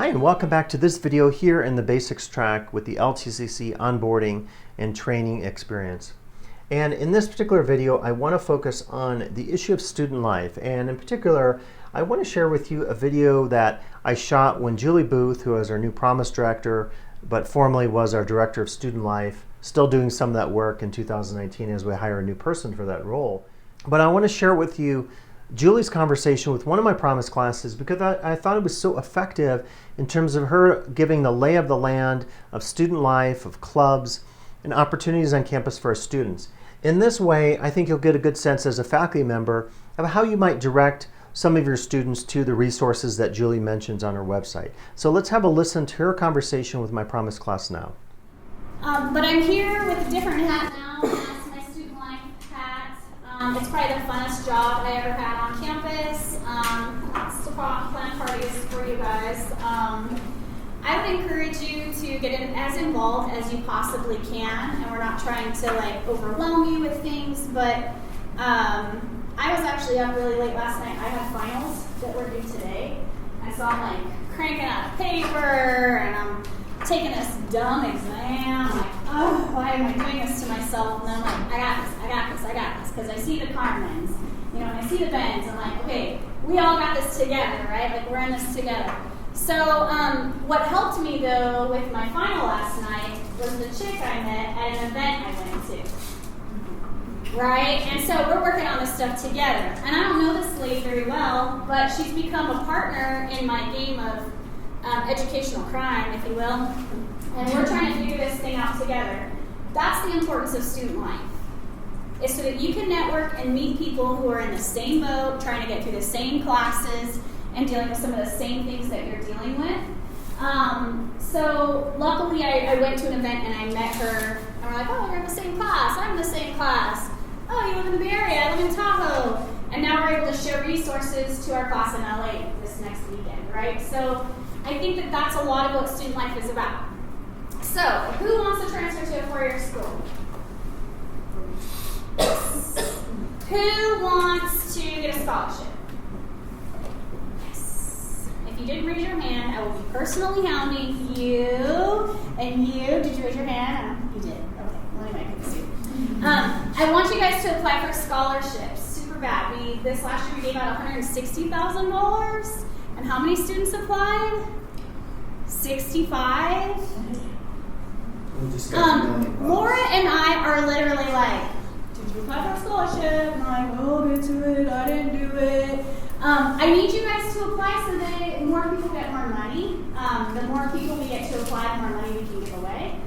Hi, and welcome back to this video here in the basics track with the LTCC onboarding and training experience. And in this particular video, I want to focus on the issue of student life. And in particular, I want to share with you a video that I shot when Julie Booth, who is our new Promise Director, but formerly was our Director of Student Life, still doing some of that work in 2019 as we hire a new person for that role. But I want to share with you Julie's conversation with one of my Promise classes because I thought it was so effective in terms of her giving the lay of the land of student life, of clubs, and opportunities on campus for our students. In this way, I think you'll get a good sense as a faculty member of how you might direct some of your students to the resources that Julie mentions on her website. So let's have a listen to her conversation with my Promise class now. But I'm here with a different hat now. That's my student life hat. It's probably the funnest job I ever had on campus. It's to plan parties for you guys. I would encourage you to get as involved as you possibly can, and we're not trying to overwhelm you with things, but I was actually up really late last night. I had finals that were due today, and so I'm cranking out paper, and I'm taking this dumb exam. I'm oh, why am I doing this to myself? And then I'm I got this, because I see the Carmens, and I see the Bens. I'm okay, we all got this together, right? We're in this together. So what helped me, though, with my final last night was the chick I met at an event I went to, right? And so we're working on this stuff together. And I don't know this lady very well, but she's become a partner in my game of educational crime, if you will. And we're trying to figure this thing out together. That's the importance of student life, is so that you can network and meet people who are in the same boat, trying to get through the same classes, and dealing with some of the same things that you're dealing with. So luckily I went to an event and I met her, and we're oh, you're in the same class, I'm in the same class. Oh, you live in the Bay Area, I live in Tahoe. And now we're able to share resources to our class in LA this next weekend, right? So I think that that's a lot of what student life is about. So, who wants to transfer to a four-year school? Who wants to get a scholarship? If you didn't raise your hand, I will be personally hounding you and you. Did you raise your hand? You did. Okay. Well, anyway, I couldn't see. I want you guys to apply for scholarships. Super bad. This last year we gave out $160,000. And how many students applied? 65. Laura and I are literally did you apply for a scholarship? I'm we'll get to it. I didn't do it. I need you guys to apply so that more people get more money. The more people we get to apply, the more money we can give away.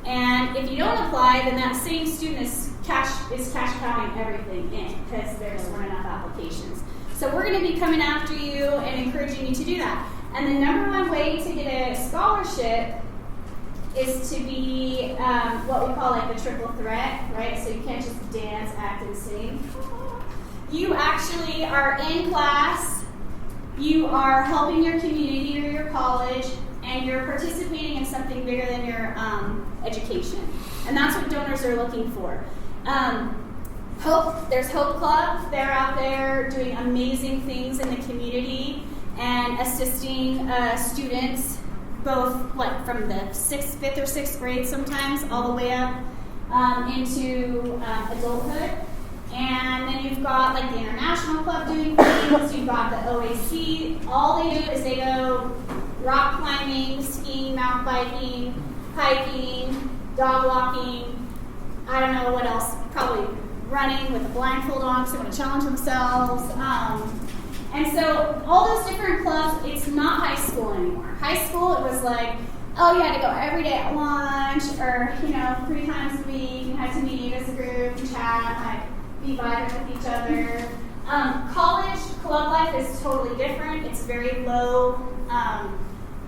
And if you don't apply, then that same student is cash cowing everything in because there just weren't enough applications. So we're going to be coming after you and encouraging you to do that. And the number one way to get a scholarship is to be what we call the triple threat, right? So you can't just dance, act, and sing. You actually are in class, you are helping your community or your college, and you're participating in something bigger than your education. And that's what donors are looking for. There's Hope Club. They're out there doing amazing things in the community and assisting students, both from the 5th or 6th grade sometimes, all the way up into adulthood. And then you've got the International Club doing things, you've got the OAC. All they do is they go rock climbing, skiing, mountain biking, hiking, dog walking, I don't know what else, probably running with a blindfold on because they want to challenge themselves. And so all those different clubs, it's not high school anymore. High school, it was oh, you had to go every day at lunch, or 3 times a week, you had to meet as a group and chat, be vibrant with each other. College club life is totally different. It's very low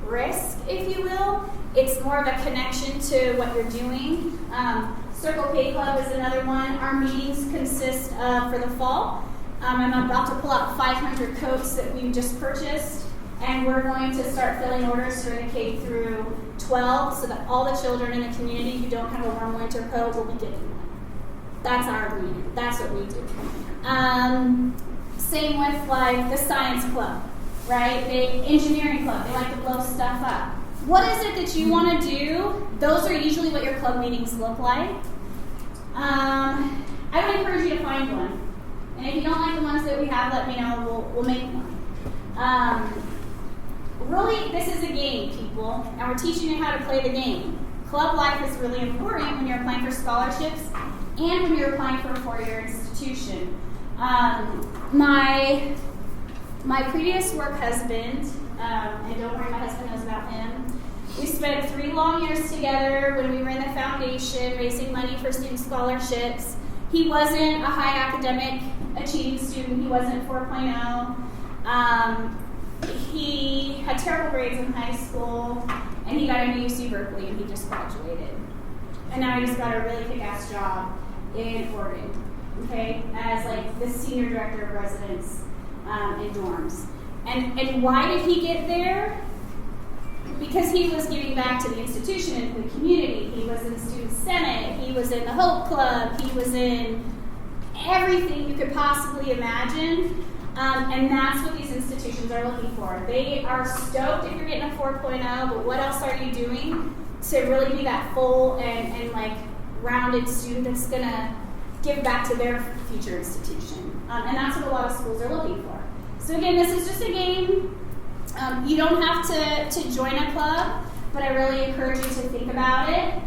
risk, if you will. It's more of a connection to what you're doing. Circle K Club is another one. Our meetings consist of, for the fall, I'm about to pull out 500 coats that we've just purchased, and we're going to start filling orders for the K through 12 so that all the children in the community who don't have a warm winter coat will be getting one. That's our agreement. That's what we do. Same with the science club. right? Engineering club, they like to blow stuff up. What is it that you want to do? Those are usually what your club meetings look like. I would encourage you to find one. And if you don't like the ones that we have, let me know, we'll make one. Really, this is a game, people, and we're teaching you how to play the game. Club life is really important when you're applying for scholarships and when you're applying for a four-year institution. My previous work husband, and don't worry, my husband knows about him, we spent 3 long years together when we were in the foundation raising money for student scholarships. He wasn't a high academic achieving student. He wasn't 4.0. He had terrible grades in high school, and he got into UC Berkeley, and he just graduated. And now he just got a really kick-ass job in Oregon, okay, as like the senior director of residence in dorms. And why did he get there? Because he was giving back to the institution and the community. He was in the Student Senate. He was in the Hope Club. He was in everything you could possibly imagine. And that's what these institutions are looking for. They are stoked if you're getting a 4.0, but what else are you doing to really be that full and like rounded student that's going to give back to their future institution? And that's what a lot of schools are looking for. So again, this is just a game. You don't have to join a club, but I really encourage you to think about it.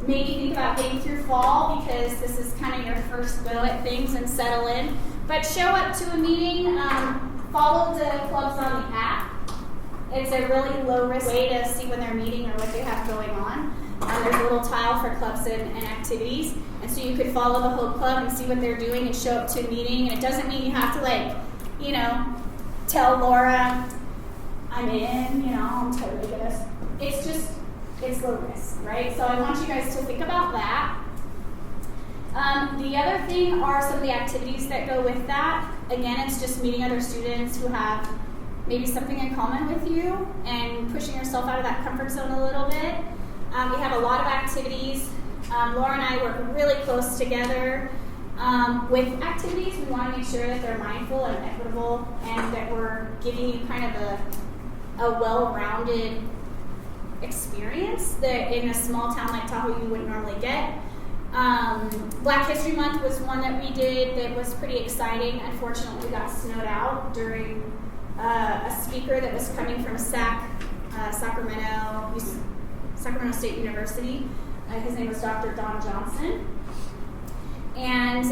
Maybe think about getting through fall because this is kind of your first go at things and settle in. But show up to a meeting, follow the clubs on the app. It's a really low-risk way to see when they're meeting or what they have going on. There's a little tile for clubs and activities. And so you could follow the whole club and see what they're doing and show up to a meeting. And it doesn't mean you have to, tell Laura, I'm in, I'm totally gonna. It's low risk, right? So I want you guys to think about that. The other thing are some of the activities that go with that. Again, it's just meeting other students who have maybe something in common with you and pushing yourself out of that comfort zone a little bit. We have a lot of activities. Laura and I work really close together. With activities, we want to make sure that they're mindful and equitable and that we're giving you kind of a well-rounded experience that in a small town like Tahoe you wouldn't normally get. Black History Month was one that we did that was pretty exciting. Unfortunately, we got snowed out during a speaker that was coming from Sacramento State University. His name was Dr. Don Johnson. And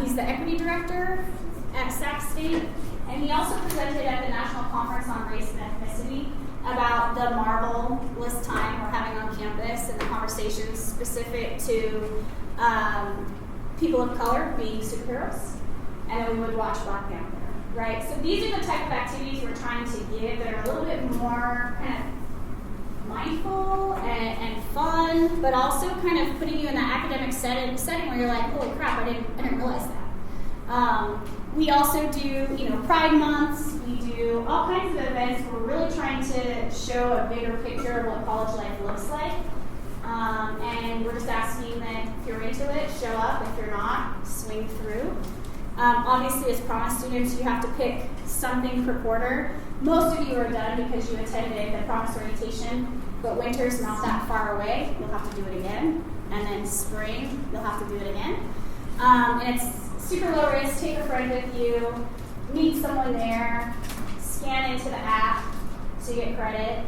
he's the equity director at Sac State. And he also presented at the National Conference on Race and Ethnicity about the marvelous time we're having on campus and the conversations specific to people of color being superheroes. And then we would watch Black Panther, right? So these are the type of activities we're trying to give that are a little bit more kind of mindful and fun, but also kind of putting you in that academic setting where you're like, holy crap, I didn't realize that. We also do, Pride Months. We do all kinds of events. We're really trying to show a bigger picture of what college life looks like. And we're just asking that if you're into it, show up. If you're not, swing through. Obviously, as promise students, you have to pick something per quarter. Most of you are done because you attended the promise orientation, but winter's not that far away. You'll have to do it again. And then spring, you'll have to do it again. And it's super low risk. Take a friend with you, meet someone there, scan into the app so you get credit.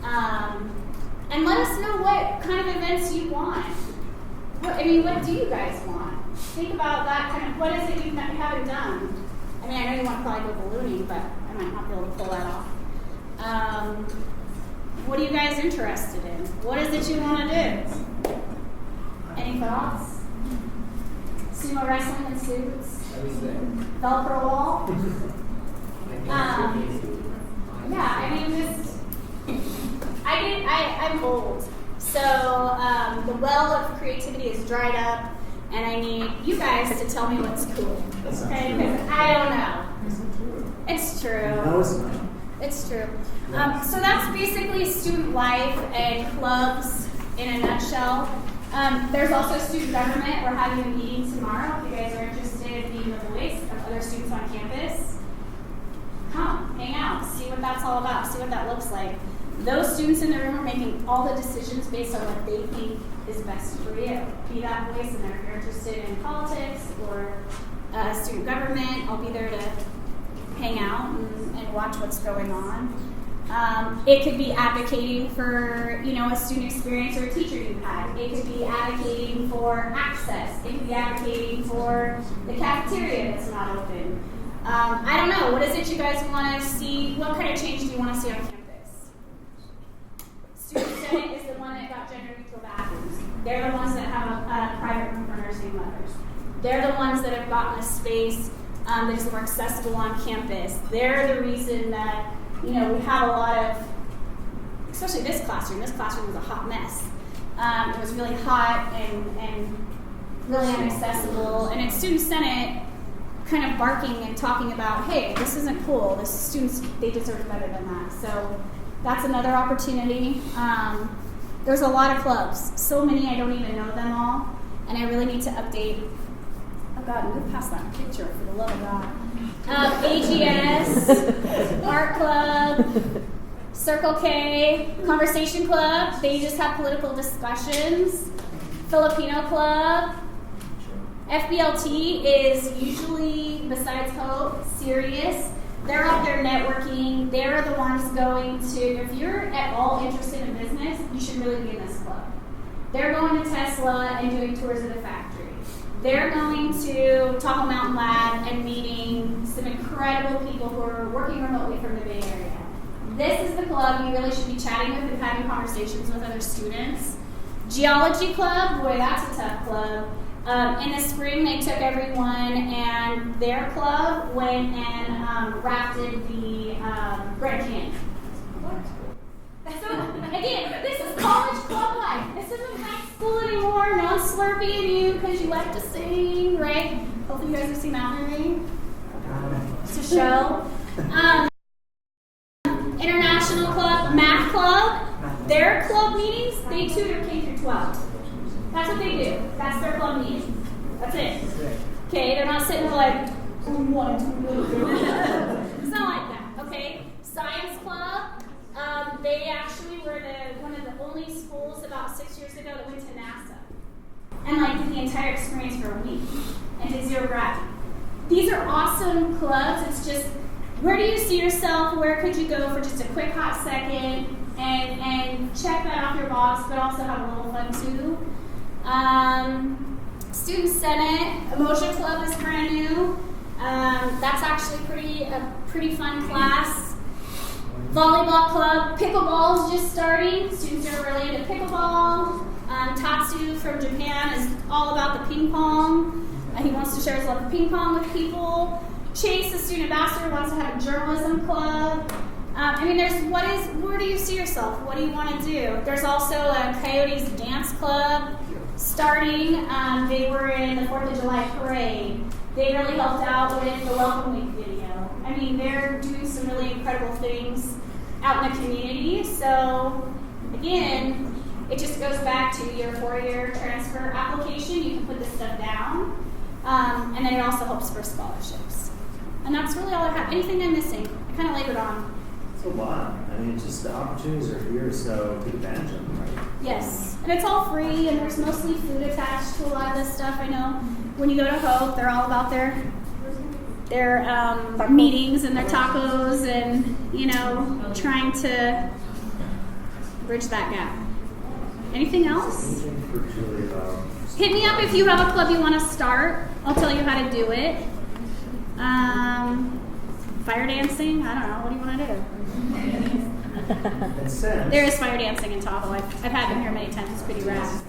And let us know what kind of events you want. What do you guys want? Think about that kind of, what is it you haven't done? I know you want to probably go ballooning, but I might not be able to pull that off. What are you guys interested in? What is it you want to do? Any thoughts? Sumo wrestling in suits? Velcro wall? I'm old. So the well of creativity is dried up, and I need you guys to tell me what's cool. Okay? Because I don't know. It's true. No, it's not. It's true. So that's basically student life and clubs in a nutshell. There's also student government. We're having a meeting tomorrow. If you guys are interested in being the voice of other students on campus, come hang out, see what that's all about, see what that looks like. Those students in the room are making all the decisions based on what they think is best for you. Be that voice, and if you're interested in politics or student government, I'll be there to hang out and watch what's going on. It could be advocating for, a student experience or a teacher you've had. It could be advocating for access. It could be advocating for the cafeteria that's not open. I don't know. What is it you guys want to see? What kind of change do you want to see on campus? Student Senate is the one that got gender-neutral bathrooms. They're the ones that have a private room for nursing mothers. They're the ones that have gotten a space that is more accessible on campus. They're the reason that we have a lot of, especially this classroom. This classroom was a hot mess. It was really hot and really inaccessible. And it's Student Senate kind of barking and talking about, hey, this isn't cool. The students, they deserve better than that. So that's another opportunity. There's a lot of clubs. So many, I don't even know them all. And I really need to update. Oh God, move past that picture for the love of God. AGS, Art Club, Circle K, Conversation Club. They just have political discussions. Filipino Club. FBLT is usually, besides Hope, serious. They're out there networking. They're the ones going to, if you're at all interested in business, you should really be in this club. They're going to Tesla and doing tours of the factory. They're going to Tahoe Mountain Lab and meeting some incredible people who are working remotely from the Bay Area. This is the club you really should be chatting with and having conversations with other students. Geology Club, boy, that's a tough club. In the spring, they took everyone and their club went and rafted the Grand Canyon. So, again, this is college club life. This isn't high school anymore. No one's slurping you because you like to sing, right? Hopefully you guys have seen Mountain Rain. It's a show. International Club, Math Club. Their club meetings, they tutor K through 12. That's what they do. That's their club meeting. That's it. Okay, they're not sitting there like, one, two, it's not like that, okay? Science Club, they actually were one of the only schools about 6 years ago that went to NASA. And did the entire experience for a week and did zero gravity. These are awesome clubs. It's just, where do you see yourself? Where could you go for just a quick hot second and check that off your box, but also have a little fun too? Student Senate, Emotion Club is brand new. That's actually a pretty fun class. Volleyball Club, pickleball is just starting. Students are really into pickleball. Tatsu from Japan is all about the ping pong. He wants to share his love of ping pong with people. Chase, the student ambassador, wants to have a journalism club. Where do you see yourself? What do you want to do? There's also a Coyotes dance club starting. They were in the 4th of July parade. They really helped out with the Welcome Week video. They're doing some really incredible things out in the community. So, again, it just goes back to your 4-year transfer application. You can put this stuff down. And then it also helps for scholarships. And that's really all I have. Anything I'm missing? I kind of labored on. It's a lot. Just the opportunities are here, so take advantage of them, right? Yes. And it's all free, and there's mostly food attached to a lot of this stuff. I know when you go to Hope, they're all about their meetings and their tacos and, trying to bridge that gap. Anything else? Hit me up if you have a club you want to start. I'll tell you how to do it. Fire dancing? I don't know. What do you want to do? There is fire dancing in Tahoe. I've had them here many times. It's pretty rad.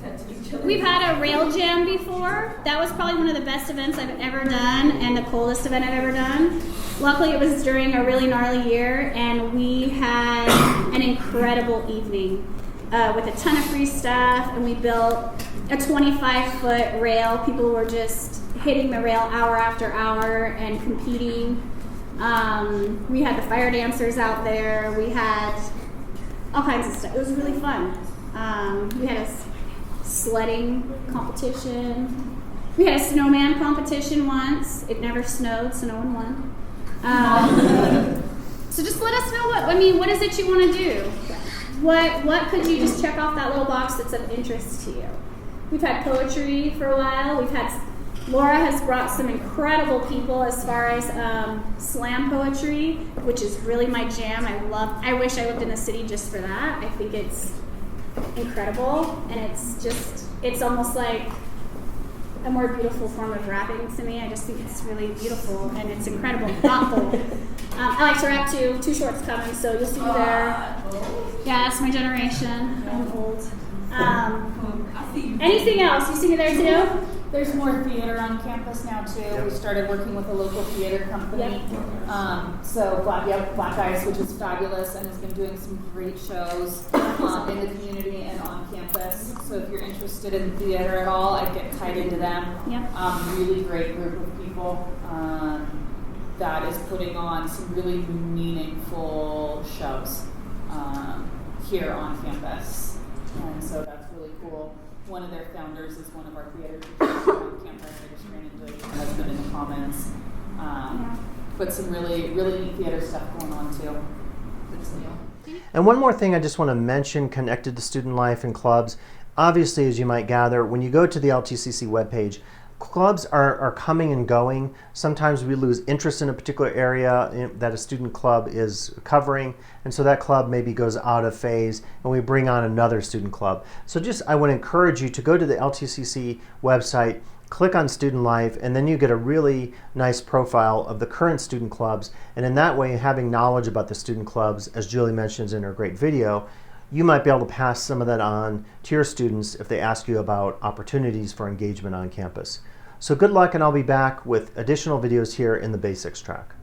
We've had a rail jam before. That was probably one of the best events I've ever done and the coolest event I've ever done. Luckily, it was during a really gnarly year, and we had an incredible evening with a ton of free stuff, and we built a 25-foot rail. People were just hitting the rail hour after hour and competing. We had the fire dancers out there. We had all kinds of stuff. It was really fun. We had a sledding competition. We had a snowman competition once. It never snowed, so no one won. So just let us know what is it you want to do? What could you just check off that little box that's of interest to you? We've had poetry for a while. Laura has brought some incredible people as far as slam poetry, which is really my jam. I wish I lived in the city just for that. I think it's incredible, and it's almost like a more beautiful form of rapping to me. I just think it's really beautiful, and it's incredible and thoughtful. I like to rap too. 2 shorts coming, so you'll see me there. Yeah, that's my generation. I'm old. Anything else? You see me there too? There's more theater on campus now too. Yep. We started working with a local theater company. Yep. So Black Ice, which is fabulous and has been doing some great shows in the community and on campus. So if you're interested in theater at all, I'd get tied into them. Yep. Really great group of people that is putting on some really meaningful shows here on campus. And so that's really cool. One of their founders is one of our theater teachers on campus. I just ran into her husband in the comments. But some really, really neat theater stuff going on too. And one more thing I just want to mention connected to student life and clubs. Obviously, as you might gather, when you go to the LTCC webpage, clubs are coming and going. Sometimes we lose interest in a particular area that a student club is covering, and so that club maybe goes out of phase, and we bring on another student club. So I want to encourage you to go to the LTCC website, click on Student Life, and then you get a really nice profile of the current student clubs. And in that way, having knowledge about the student clubs, as Julie mentions in her great video, you might be able to pass some of that on to your students if they ask you about opportunities for engagement on campus. So good luck, and I'll be back with additional videos here in the Basics track.